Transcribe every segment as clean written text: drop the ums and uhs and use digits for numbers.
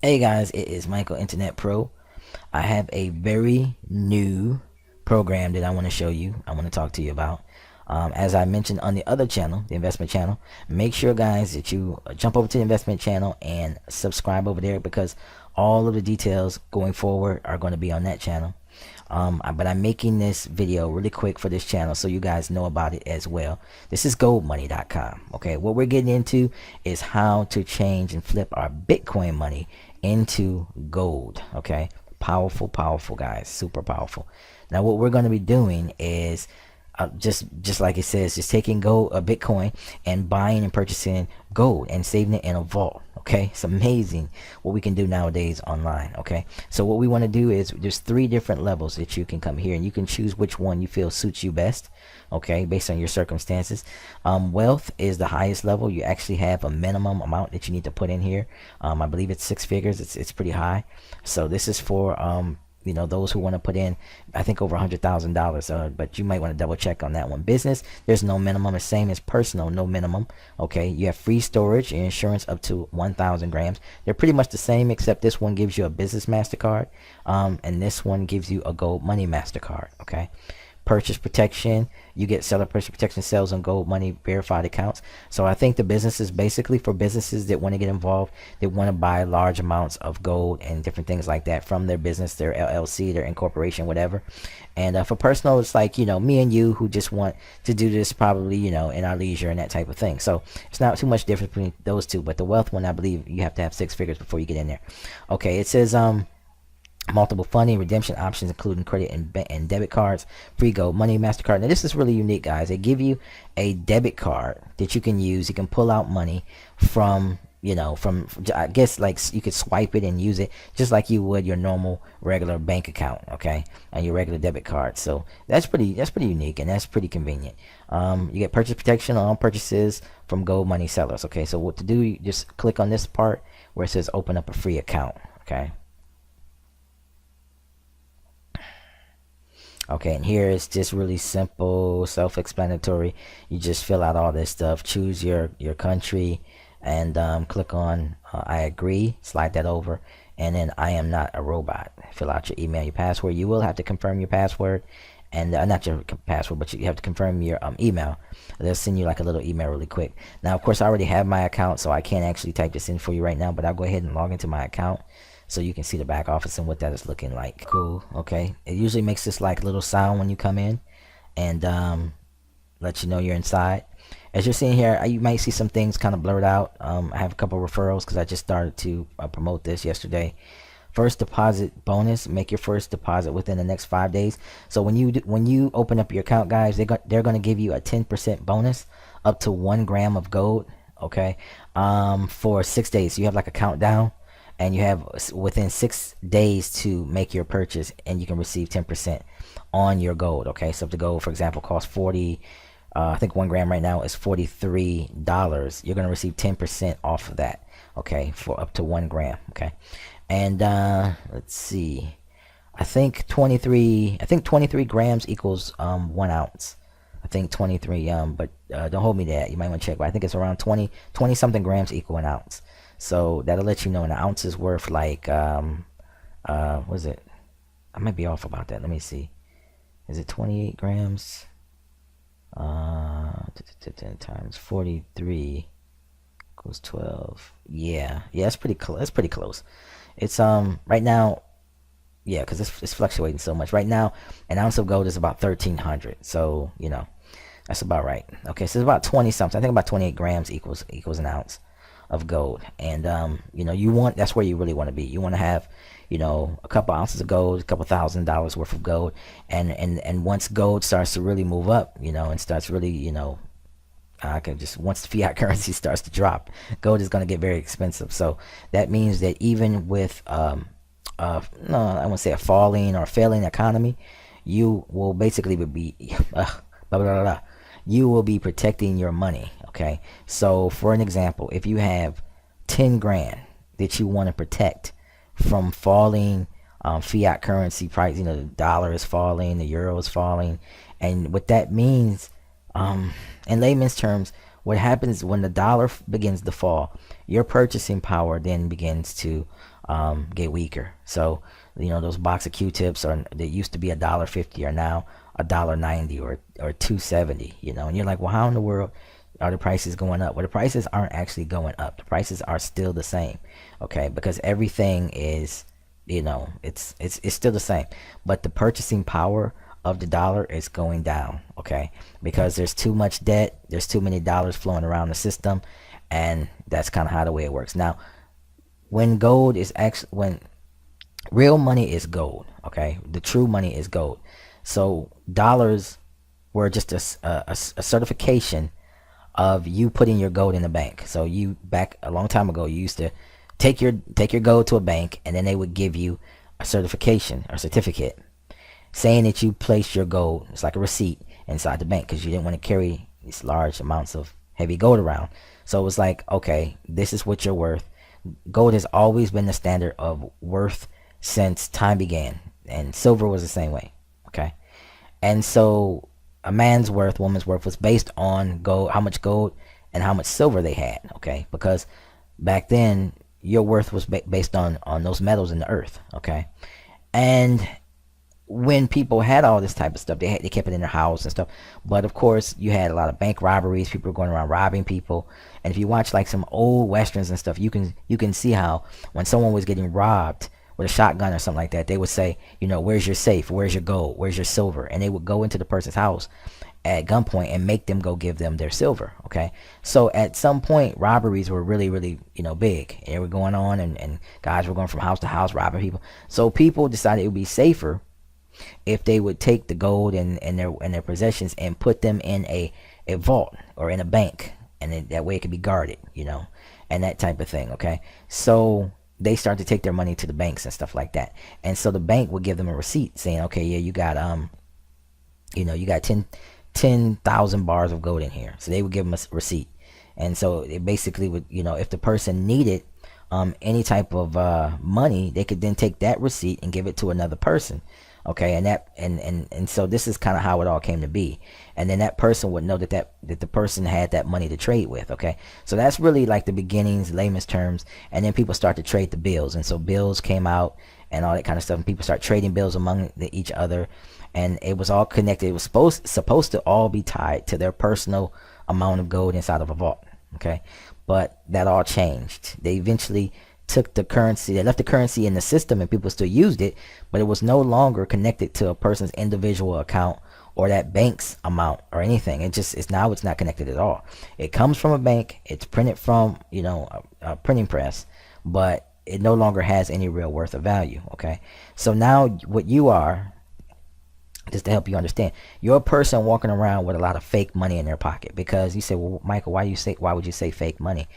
Hey guys, it is Michael Internet Pro. I have a very new program that I want to show you. I want to talk to you about. As I mentioned on the other channel, the investment channel, make sure guys that you jump over to the investment channel and subscribe over there, because all of the details going forward are going to be on that channel. But I'm making this video really quick for this channel so you guys know about it as well. This is goldmoney.com. Okay, what we're getting into is how to change and flip our Bitcoin money into gold. Okay, powerful guys, super powerful. Now what we're going to be doing is just like it says, just taking gold, Bitcoin, and buying and purchasing gold and saving it in a vault. Okay, it's amazing what we can do nowadays online. Okay, so what we want to do is there's 3 different levels that you can come here, and you can choose which one you feel suits you best. Okay, based on your circumstances. Wealth is the highest level. You actually have a minimum amount that you need to put in here. I believe it's 6 figures. It's pretty high. So this is for you know, those who want to put in, I think, over $100,000, but you might want to double check on that one. Business, there's no minimum. The same as personal, no minimum. Okay, you have free storage and insurance up to 1,000 grams. They're pretty much the same, except this one gives you a business MasterCard, and this one gives you a Gold Money MasterCard. Okay. Purchase protection, you get seller purchase protection sales on Gold Money verified accounts. So I think the business is basically for businesses that want to get involved. They want to buy large amounts of gold and different things like that from their business, their LLC, their incorporation, whatever. And for personal, it's like, you know, me and you who just want to do this probably, you know, in our leisure and that type of thing. So it's not too much difference between those two. But the wealth one, I believe you have to have 6 figures before you get in there. Okay, it says multiple funding redemption options, including credit and debit cards, free Gold Money MasterCard. Now this is really unique, guys. They give you a debit card that you can use. You can pull out money from, you know, from, I guess, like, you could swipe it and use it just like you would your normal regular bank account, okay, and your regular debit card. So that's pretty unique, and that's pretty convenient. You get purchase protection on all purchases from Gold Money sellers. Okay, so what to do, you just click on this part where it says open up a free account. Okay, and here it's just really simple, self-explanatory. You just fill out all this stuff, choose your country, and click on I agree, slide that over, and then I am not a robot. Fill out your email, your password. You will have to confirm your password, and not your password, but you have to confirm your email. They'll send you like a little email really quick. Now, of course, I already have my account, so I can't actually type this in for you right now, but I'll go ahead and log into my account so you can see the back office and what that is looking like. Cool. Okay, it usually makes this like little sound when you come in, and let you know you're inside. As you're seeing here, you might see some things kind of blurred out. I have a couple of referrals because I just started to promote this yesterday. First deposit bonus: make your first deposit within the next 5 days. So when you open up your account, guys, they're going to give you a 10% bonus up to 1 gram of gold. Okay, for 6 days. So you have like a countdown, and you have within 6 days to make your purchase, and you can receive 10% on your gold. Okay, so if the gold, for example, costs 40, I think 1 gram right now is $43. You're going to receive 10% off of that. Okay, for up to 1 gram. Okay, and let's see, I think 23 grams equals 1 ounce. I think 23, but don't hold me to that. You might want to check, but I think it's around 20 something grams equal an ounce. So that'll let you know an ounce is worth like what is it? I might be off about that. Let me see. Is it 28 grams? 10 times 43 equals 12. Yeah, it's pretty close. It's pretty close. It's right now, yeah, because it's fluctuating so much. Right now, an ounce of gold is about 1,300. So you know, that's about right. Okay, so it's about 20 something. I think about 28 grams equals an ounce of gold. And you know, that's where you really want to be. You want to have, you know, a couple ounces of gold, a couple $1,000s worth of gold, and once gold starts to really move up, you know, and starts really, you know, once the fiat currency starts to drop, gold is going to get very expensive. So that means that even with no, I won't say a falling or failing economy, you will basically be you will be protecting your money. Okay, so for an example, if you have 10 grand that you want to protect from falling fiat currency price, you know, the dollar is falling, the euro is falling, and what that means, in layman's terms, what happens when the dollar begins to fall, your purchasing power then begins to get weaker. So those box of Q-tips are, they used to be $1.50, are now $1.90 or $2.70. And you're like, well, how in the world are the prices going up? Well, the prices aren't actually going up. The prices are still the same, okay? Because everything is, it's still the same, but the purchasing power of the dollar is going down, okay? Because there's too much debt, there's too many dollars flowing around the system, and that's kind of how the way it works. Now, when real money is gold, okay? The true money is gold. So dollars were just a certification of you putting your gold in the bank. So you, back a long time ago, you used to take your gold to a bank, and then they would give you a certification or certificate saying that you placed your gold. It's like a receipt inside the bank, because you didn't want to carry these large amounts of heavy gold around. So it was like, okay, this is what you're worth. Gold has always been the standard of worth since time began, and silver was the same way, okay? And so a man's worth, woman's worth was based on gold, how much gold and how much silver they had, okay? Because back then your worth was based on those metals in the earth, okay? And when people had all this type of stuff, they kept it in their house and stuff. But of course, you had a lot of bank robberies. People were going around robbing people. And if you watch like some old westerns and stuff, you can see how when someone was getting robbed with a shotgun or something like that, they would say, where's your safe? Where's your gold? Where's your silver? And they would go into the person's house at gunpoint and make them go give them their silver, okay? So at some point, robberies were really, really, big. And they were going on, and guys were going from house to house robbing people. So people decided it would be safer if they would take the gold and their possessions and put them in a vault or in a bank, and that way it could be guarded, and that type of thing, okay? So they start to take their money to the banks and stuff like that. And so the bank would give them a receipt saying, okay, yeah, you got you got 10,000 bars of gold in here. So they would give them a receipt. And so it basically would, if the person needed any type of money, they could then take that receipt and give it to another person, okay? And so this is kind of how it all came to be. And then that person would know that the person had that money to trade with, okay? So that's really like the beginnings, layman's terms. And then people start to trade the bills, and so bills came out and all that kind of stuff, and people start trading bills among each other, and it was all connected. It was supposed to all be tied to their personal amount of gold inside of a vault, okay? But that all changed. They eventually took the currency, they left the currency in the system, and people still used it, but it was no longer connected to a person's individual account or that bank's amount or anything. It's not connected at all. It comes from a bank, it's printed from a printing press, but it no longer has any real worth or value, okay? So now what you are, just to help you understand, you're a person walking around with a lot of fake money in their pocket. Because you say, well, Michael, why would you say fake money?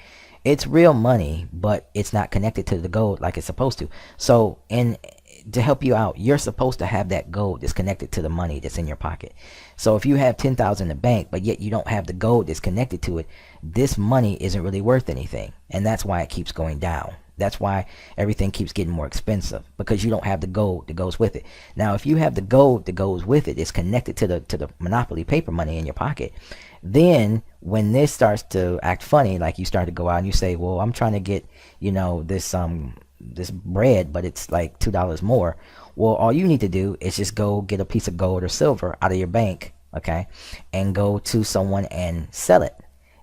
It's real money, but it's not connected to the gold like it's supposed to. So to help you out, you're supposed to have that gold that's connected to the money that's in your pocket. So if you have 10,000 in the bank, but yet you don't have the gold that's connected to it, this money isn't really worth anything. And that's why it keeps going down. That's why everything keeps getting more expensive, because you don't have the gold that goes with it. Now, if you have the gold that goes with it, it's connected to the monopoly paper money in your pocket. Then when this starts to act funny, like you start to go out and you say, well, I'm trying to get, this bread, but it's like $2 more. Well, all you need to do is just go get a piece of gold or silver out of your bank, okay, and go to someone and sell it.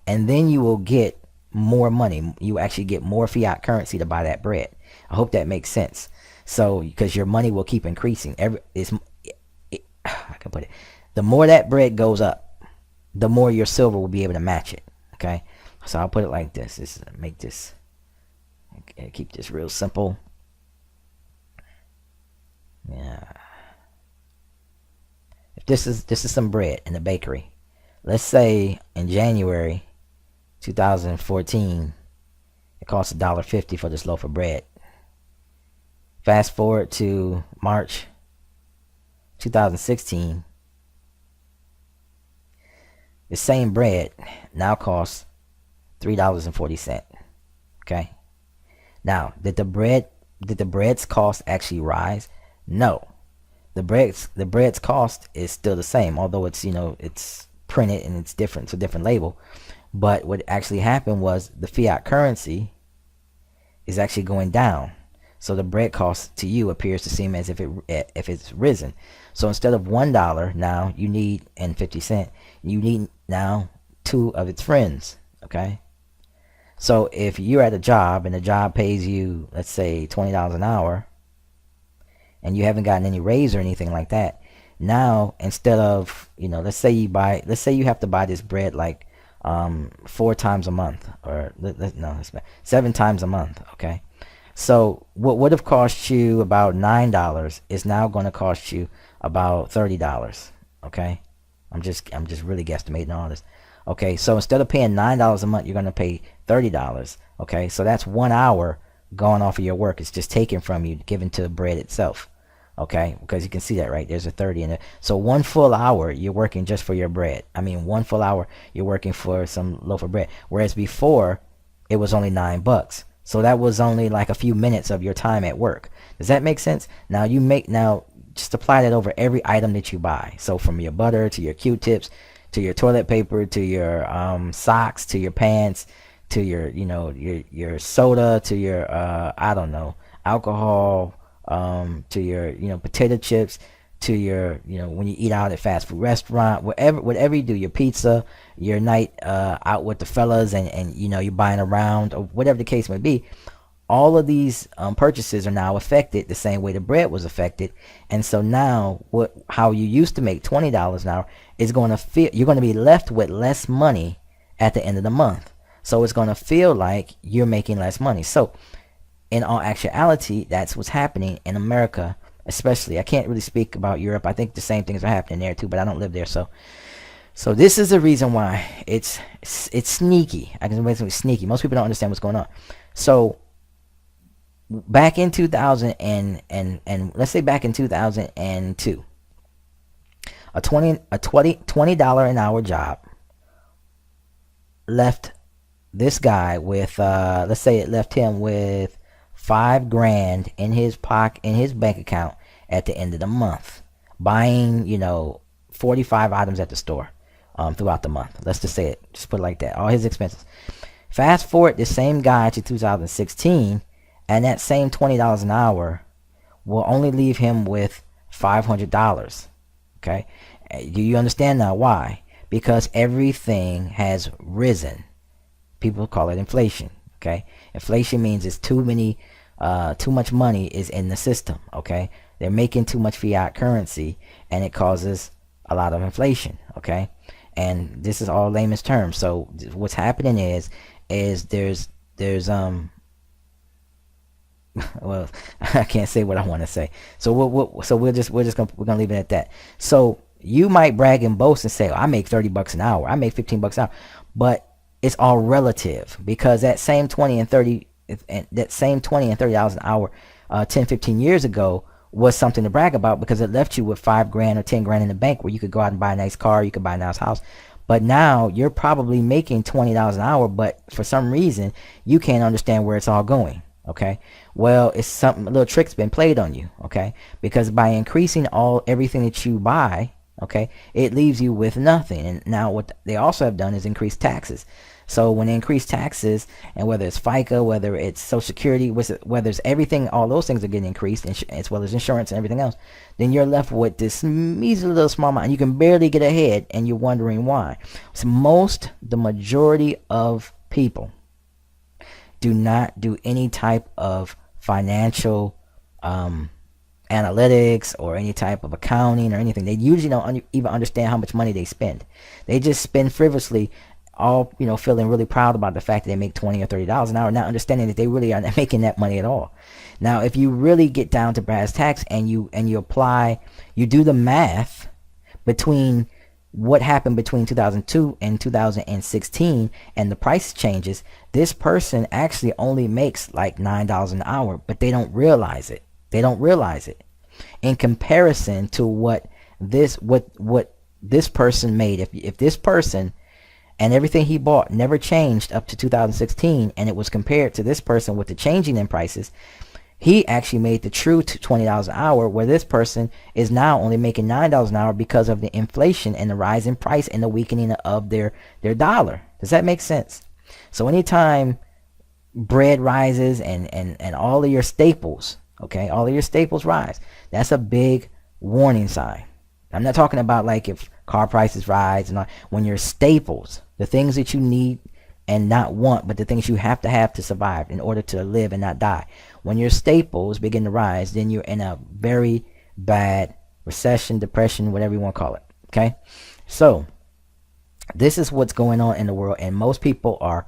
And then you will get more money. You actually get more fiat currency to buy that bread. I hope that makes sense. So because your money will keep increasing, I can put it, the more that bread goes up, the more your silver will be able to match it, okay? So I'll put it like this. Keep this real simple. Yeah, if this is some bread in the bakery, let's say in January 2014, it costs $1.50 for this loaf of bread. Fast forward to March 2016, the same bread now costs $3.40. Okay. Now, did the bread's cost actually rise? No. The bread's cost is still the same, although it's it's printed and it's different, it's a different label. But what actually happened was the fiat currency is actually going down. So the bread cost to you appears to seem as if it's risen. So instead of $1 now you need and 50 cents, you need now 2 of its friends. Okay. So if you're at a job and the job pays you, let's say $20 an hour, and you haven't gotten any raise or anything like that, now instead of, let's say you have to buy this bread like 4 times a month, or no, 7 times a month. Okay. So what would have cost you about $9 is now going to cost you about $30. Okay. I'm just really guesstimating all this. Okay, so instead of paying $9 a month, you're going to pay $30. Okay, so that's 1 hour gone off of your work. It's just taken from you, given to the bread itself. Okay, because you can see that, right? There's a 30 in it. So 1 full hour, you're working just for your bread. 1 full hour, you're working for some loaf of bread. Whereas before, it was only $9. So that was only like a few minutes of your time at work. Does that make sense? Now just apply that over every item that you buy. So from your butter to your Q-tips, to your toilet paper, to your socks, to your pants, to your your soda, to your I don't know, alcohol, to your potato chips, to your when you eat out at fast food restaurant, whatever you do, your pizza, your night out with the fellas, and you're buying around, or whatever the case may be. All of these purchases are now affected the same way the bread was affected. And so now how you used to make $20 an hour is going to feel, you're going to be left with less money at the end of the month. So it's going to feel like you're making less money. So in all actuality, that's what's happening in America, especially. I can't really speak about Europe. I think the same things are happening there too, but I don't live there. So this is the reason why it's sneaky. I can basically sneaky. Most people don't understand what's going on. So back in 2000 and let's say back in 2002, a $20 an hour job left this guy with let's say it left him with $5 grand in his bank account at the end of the month, buying 45 items at the store throughout the month. Let's just say it, just put it like that, all his expenses. Fast forward the same guy to 2016, and that same $20 an hour will only leave him with $500. Okay, do you understand now why? Because everything has risen. People call it inflation. Okay, inflation means it's too much money is in the system. Okay, they're making too much fiat currency, and it causes a lot of inflation. Okay, and this is all layman's terms. So what's happening is there's well, I can't say what I want to say. So we're gonna leave it at that. So you might brag and boast and say, I make $30 an hour, I make $15 an hour, but it's all relative, because that same 20 and 30 and $30 an hour 10, 15 years ago was something to brag about, because it left you with $5 grand or 10 grand in the bank, where you could go out and buy a nice car, you could buy a nice house. But now you're probably making $20 an hour, but for some reason you can't understand where it's all going. Okay, well, it's something, a little trick's been played on you. Okay, because by increasing everything that you buy, okay, it leaves you with nothing. And now what they also have done is increase taxes. So when they increase taxes, and whether it's FICA, whether it's Social Security, whether it's everything, all those things are getting increased, as well as insurance and everything else, then you're left with this measly little small amount. You can barely get ahead, and you're wondering why. So the majority of people do not do any type of financial analytics or any type of accounting or anything. They usually don't even understand how much money they spend. They just spend frivolously, all feeling really proud about the fact that they make $20 or $30 an hour, not understanding that they really are not making that money at all. Now, if you really get down to brass tacks and you do the math between what happened between 2002 and 2016 and the price changes, this person actually only makes like $9 an hour, but they don't realize it. In comparison to what this person made. If this person and everything he bought never changed up to 2016, and it was compared to this person with the changing in prices, he actually made the true $20 an hour, where this person is now only making $9 an hour because of the inflation and the rise in price and the weakening of their dollar. Does that make sense? So anytime bread rises and all of your staples, okay, all of your staples rise, that's a big warning sign. I'm not talking about like if car prices rise and all. When your staples, the things that you need and not want, but the things you have to survive in order to live and not die, when your staples begin to rise, then you're in a very bad recession, depression, whatever you want to call it. Okay, so this is what's going on in the world, and most people are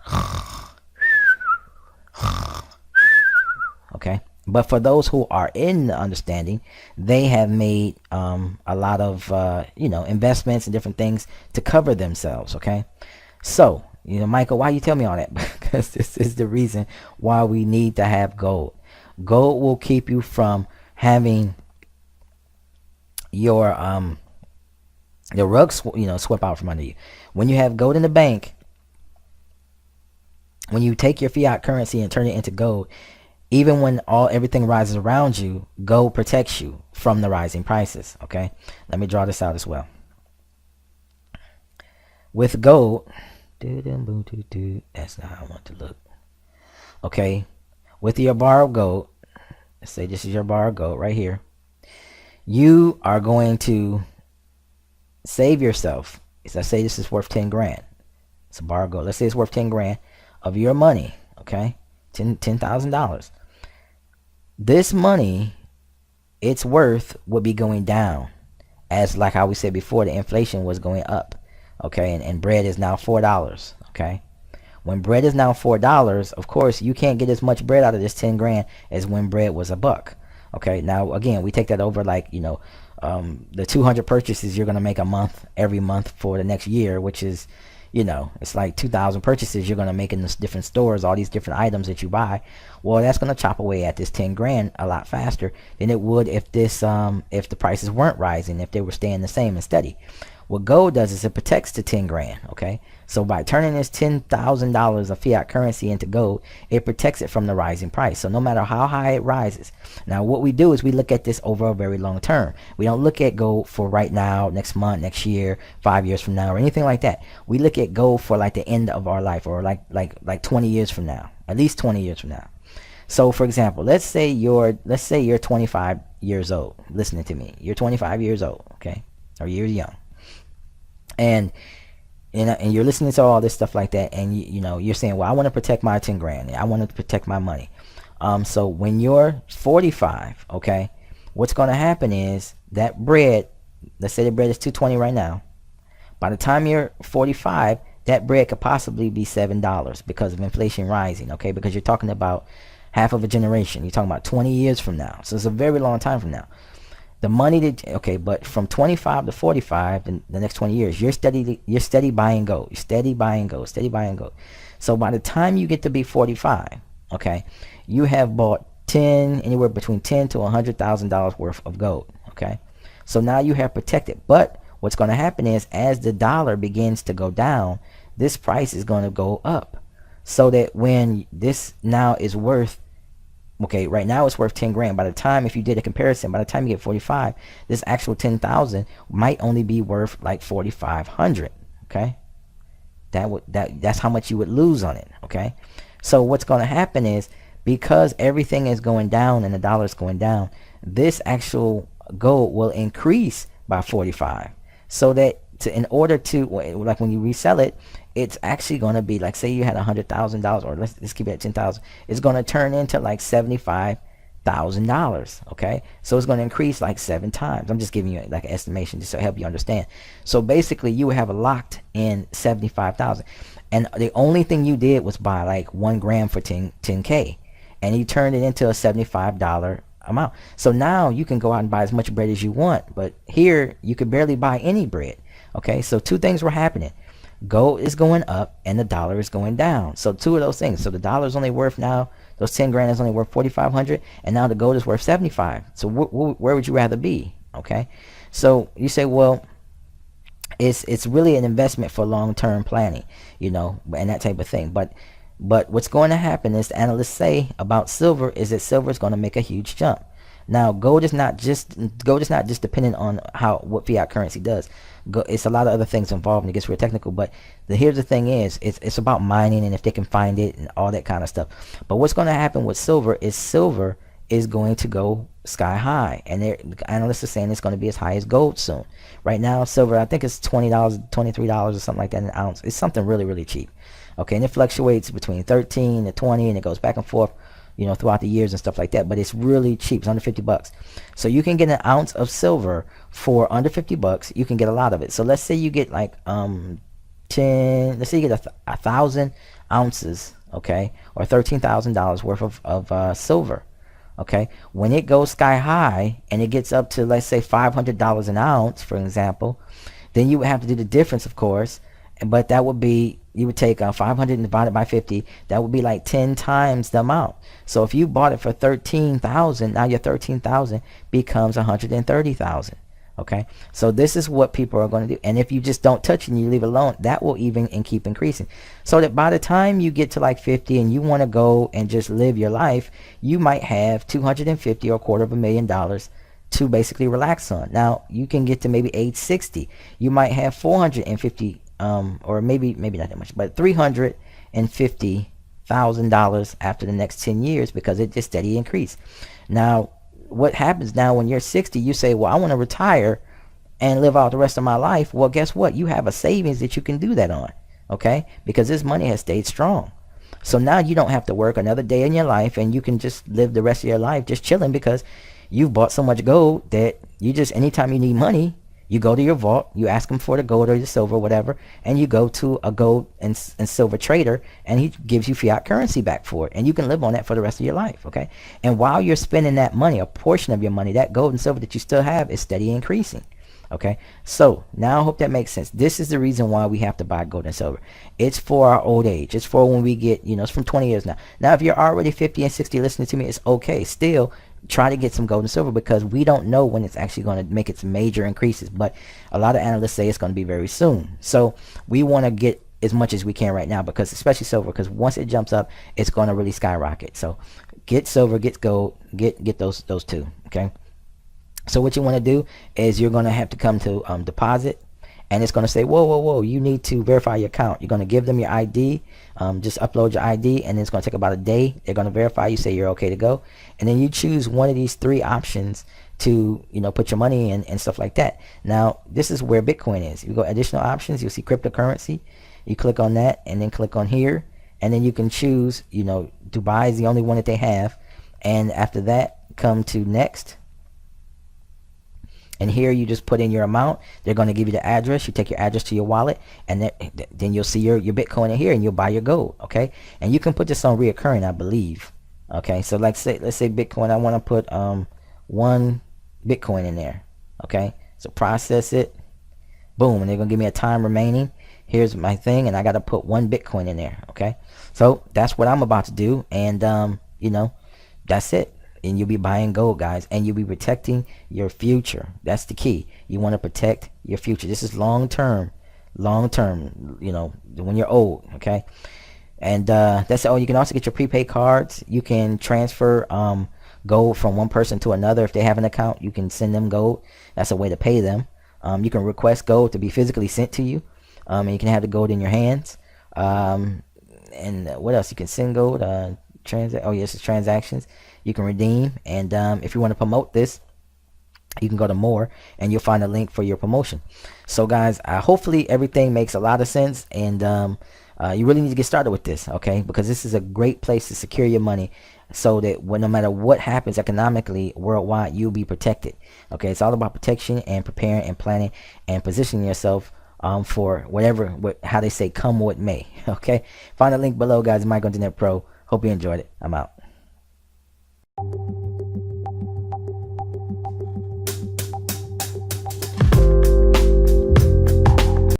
okay. But for those who are in the understanding, they have made a lot of investments and different things to cover themselves. Okay, so Michael, why you tell me all that? Because this is the reason why we need to have gold. Gold will keep you from having your rug swept out from under you. When you have gold in the bank, when you take your fiat currency and turn it into gold, even when everything rises around you, gold protects you from the rising prices. Okay, let me draw this out as well. With gold, that's not how I want to look. Okay, with your bar of gold, let's say this is your bar of gold right here. You are going to save yourself. Let's say this is worth 10 grand. It's a bar of gold. Let's say it's worth 10 grand of your money. Okay, $10,000. This money, its worth would be going down, as like how we said before, the inflation was going up. Okay, and bread is now $4. Okay, when bread is now $4, of course you can't get as much bread out of this 10 grand as when bread was $1. Okay, now again, we take that over like the 200 purchases you're going to make a month, every month for the next year, which is it's like 2,000 purchases you're going to make in these different stores, all these different items that you buy. Well, that's going to chop away at this 10 grand a lot faster than it would if if the prices weren't rising, if they were staying the same and steady. What gold does is it protects the 10 grand. Okay, so by turning this $10,000 of fiat currency into gold, it protects it from the rising price. So no matter how high it rises. Now what we do is we look at this over a very long term. We don't look at gold for right now, next month, next year, 5 years from now, or anything like that. We look at gold for like the end of our life, or like 20 years from now, at least 20 years from now. So for example, let's say you're 25 years old. Listening to me, you're 25 years old. Okay, or you're young. And you're listening to all this stuff like that, and you're saying, well, I want to protect my 10 grand. I want to protect my money. So when you're 45, okay, what's going to happen is that bread, let's say the bread is $2.20 right now. By the time you're 45, that bread could possibly be $7 because of inflation rising. Okay, because you're talking about half of a generation. You're talking about 20 years from now. So it's a very long time from now. The money but from 25 to 45, the next 20 years, you're steady buying gold. You're steady buying gold. So by the time you get to be 45, okay, you have bought anywhere between $10,000 to $100,000 worth of gold. Okay, so now you have protected. But what's going to happen is, as the dollar begins to go down, this price is going to go up, so that when this now is worth, okay, right now it's worth 10 grand. By the time, if you did a comparison, by the time you get 45, this actual 10,000 might only be worth like 4,500. Okay, that's how much you would lose on it. Okay, so what's going to happen is, because everything is going down and the dollar is going down, this actual gold will increase by 45, so that in order to, like when you resell it, it's actually going to be like, say you had $100,000, or let's keep it at 10,000. It's going to turn into like $75,000. Okay, so it's going to increase like 7 times. I'm just giving you like an estimation just to help you understand. So basically, you would have locked in 75,000, and the only thing you did was buy like 1 gram for 10K, and you turned it into a $75 amount. So now you can go out and buy as much bread as you want, but here you could barely buy any bread. Okay, so 2 things were happening. Gold is going up and the dollar is going down. So 2 of those things. So the dollar is only worth now, those 10 grand is only worth 4,500, and now the gold is worth 75. So where would you rather be? Okay, so you say, well, it's really an investment for long-term planning, and that type of thing. But what's going to happen is, the analysts say about silver is that silver is going to make a huge jump. Now, gold is not just dependent on what fiat currency does. It's a lot of other things involved, and it gets real technical. But here's the thing: it's about mining, and if they can find it, and all that kind of stuff. But what's going to happen with silver is going to go sky high, and the analysts are saying it's going to be as high as gold soon. Right now, silver, I think it's $20, $23 or something like that an ounce. It's something really, really cheap. Okay, and it fluctuates between 13 to 20, and it goes back and forth, throughout the years and stuff like that. But it's really cheap. It's under 50 bucks. So you can get an ounce of silver for under 50 bucks. You can get a lot of it. So let's say you get like 10. Let's say you get 1,000 ounces, okay, or $13,000 worth of silver. Okay, when it goes sky high and it gets up to, let's say, $500 an ounce, for example, then you would have to do the difference, of course. But that would be, you would take 500 and divide it by 50. That would be like 10 times the amount. So if you bought it for 13,000, now your 13,000 becomes 130,000. Okay, so this is what people are going to do. And if you just don't touch it and you leave it alone, that will even and keep increasing. So that by the time you get to like 50 and you want to go and just live your life, you might have 250 or $250,000 to basically relax on. Now you can get to maybe age 60. You might have 450 or maybe not that much, but $350,000 after the next 10 years, because it just steady increase. Now what happens now when you're 60, you say, well, I want to retire and live out the rest of my life. Well, guess what? You have a savings that you can do that on, okay? Because this money has stayed strong. So now you don't have to work another day in your life, and you can just live the rest of your life just chilling, because you've bought so much gold that you just, anytime you need money, you go to your vault, you ask him for the gold or the silver, whatever, and you go to a gold and silver trader, and he gives you fiat currency back for it, and you can live on that for the rest of your life, okay? And while you're spending that money, a portion of your money, that gold and silver that you still have, is steady increasing, okay? So now I hope that makes sense. This is the reason why we have to buy gold and silver. It's for our old age. It's for when we get, it's from 20 years now. Now, if you're already 50 and 60 listening to me, it's okay. Still, try to get some gold and silver, because we don't know when it's actually going to make its major increases, but a lot of analysts say it's going to be very soon. So we want to get as much as we can right now, because especially silver, because once it jumps up, it's going to really skyrocket. So get silver, get gold, get those two, okay? So what you want to do is you're going to have to come to deposit, and it's going to say, whoa, you need to verify your account. You're going to give them your ID. Just upload your ID, and it's going to take about a day. They're going to verify you, say you're okay to go, and then you choose one of these 3 options to put your money in and stuff like that. Now this is where Bitcoin is. You go additional options, you'll see cryptocurrency. You click on that, and then click on here, and then you can choose, Dubai is the only one that they have, and after that come to next. And here you just put in your amount. They're going to give you the address. You take your address to your wallet, and then you'll see your Bitcoin in here, and you'll buy your gold, okay? And you can put this on reoccurring, I believe, okay? So let's say Bitcoin, I want to put 1 Bitcoin in there, okay? So process it, boom, and they're going to give me a time remaining. Here's my thing, and I got to put 1 Bitcoin in there, okay? So that's what I'm about to do, and that's it. And you'll be buying gold, guys, and you'll be protecting your future. That's the key. You want to protect your future. This is long term, when you're old, okay? And that's it. Oh, you can also get your prepaid cards. You can transfer gold from one person to another. If they have an account, you can send them gold. That's a way to pay them. You can request gold to be physically sent to you, and you can have the gold in your hands. And what else? You can send gold. Oh yes, it's transactions. You can redeem, and if you want to promote this, you can go to more, and you'll find a link for your promotion. So guys, hopefully everything makes a lot of sense, and you really need to get started with this, okay? Because this is a great place to secure your money, so that no matter what happens economically worldwide, you'll be protected, okay? It's all about protection and preparing and planning and positioning yourself for how they say, come what may, okay? Find the link below, guys. Mike on Internet Pro. Hope you enjoyed it. I'm out.